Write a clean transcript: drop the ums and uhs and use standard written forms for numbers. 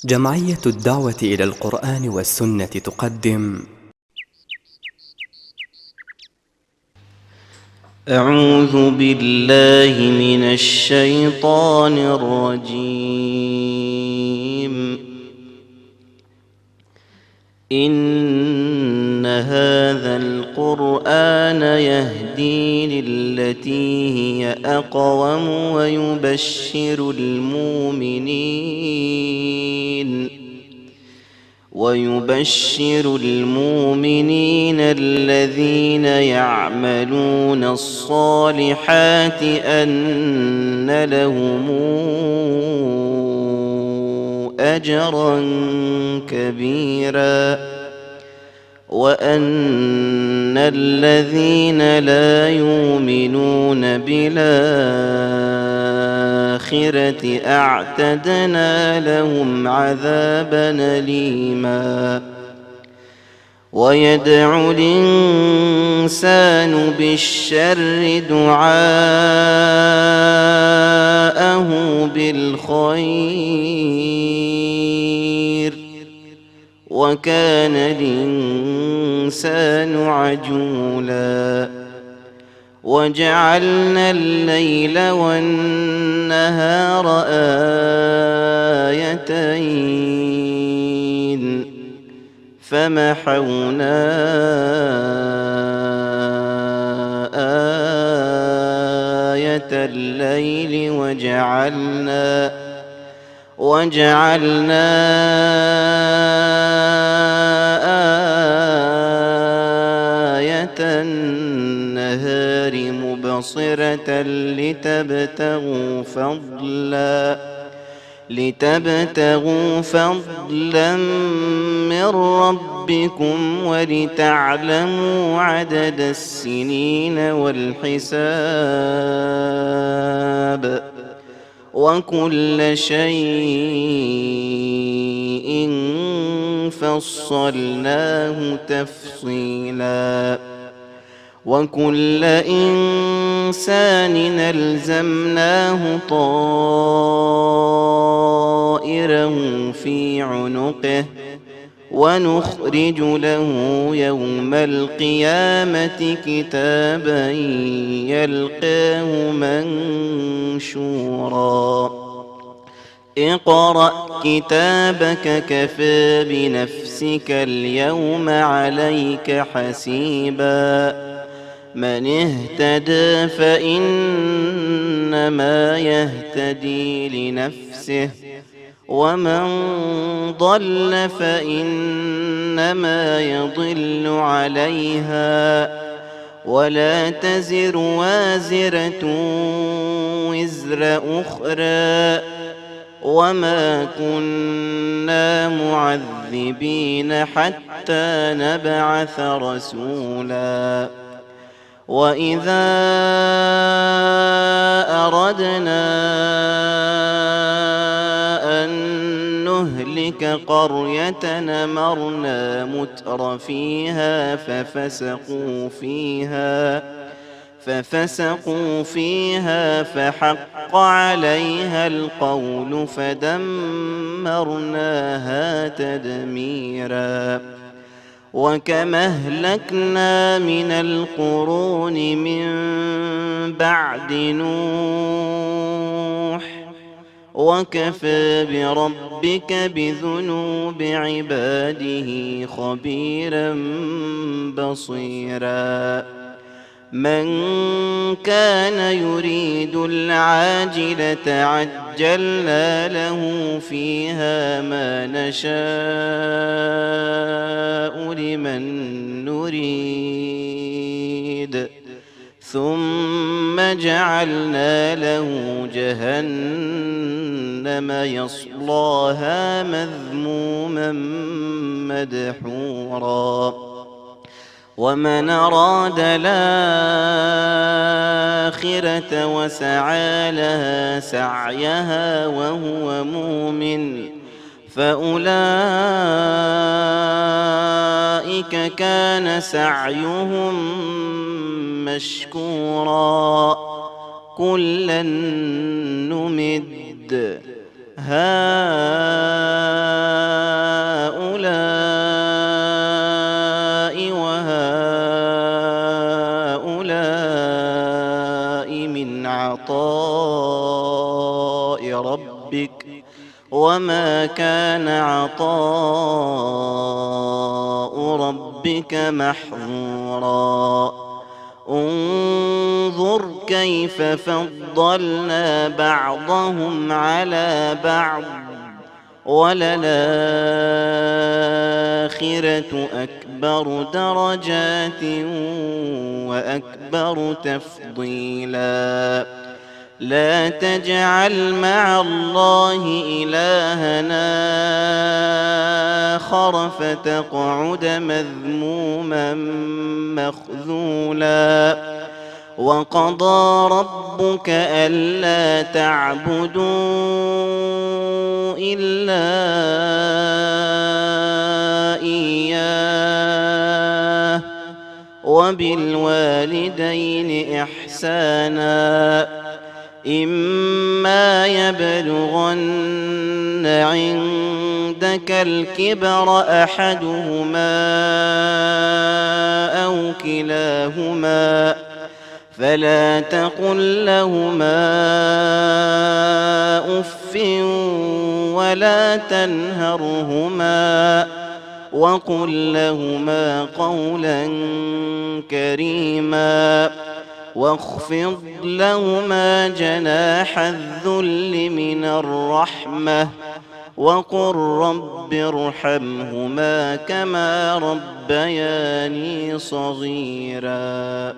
جمعية الدعوة إلى القرآن والسنة تقدم أعوذ بالله من الشيطان الرجيم. إن هذا القرآن يهدي للتي هي أقوم ويبشر المؤمنين الذين يعملون الصالحات أن لهم أجرا كبيرا، وأن الذين لا يؤمنون بالآخرة أعتدنا لهم عذابا أليما. ويدعو الإنسان بالشر دعاءه بالخير، وكان الإنسان عجولا. وجعلنا الليل والنهار آيتين فمحونا آية الليل وجعلنا آية النهار مبصرة لتبتغوا فضلا من ربكم ولتعلموا عدد السنين والحساب، وكل شيء فصلناه تفصيلا. وكل إنسان ألزمناه طائره في عنقه، ونخرج له يوم القيامة كتابا يلقاه منشورا. اقرأ كتابك كفى بنفسك اليوم عليك حسيبا. من اهتدى فإنما يهتدي لنفسه، ومن ضل فإنما يضل عليها، ولا تزر وازرة وزر أخرى، وما كنا معذبين حتى نبعث رسولا. وإذا أردنا أن نهلك قرية أمرنا متر فيها ففسقوا فيها فحق عليها القول فدمرناها تدميرا. وكم أهلكنا من القرون من بعد نوح، وكفى بربك بذنوب عباده خبيرا بصيرا. من كان يريد العاجلة عجلنا له فيها ما نشاء لمن نريد، ثم جعلنا له جهنم يصلاها مذموما مدحورا. ومن أراد الآخرة وسعى لها سعيها وهو مؤمن فأولئك كان سعيهم مشكورا. كلا نمد هؤلاء ربك وما كان عطاء ربك محظورا انظر كيف فضلنا بعضهم على بعض وللآخرة أكبر درجات وأكبر تفضيلا لا تجعل مع الله إلهنا آخر فتقعد مذموما مخذولا وقضى ربك ألا تعبدوا إلا إياه وبالوالدين إحسانا إما يبلغن عندك الكبر أحدهما أو كلاهما فلا تقل لهما أف ولا تنهرهما وقل لهما قولا كريما واخفض لهما جناح الذل من الرحمة وقل رب ارحمهما كما ربياني صغيرا.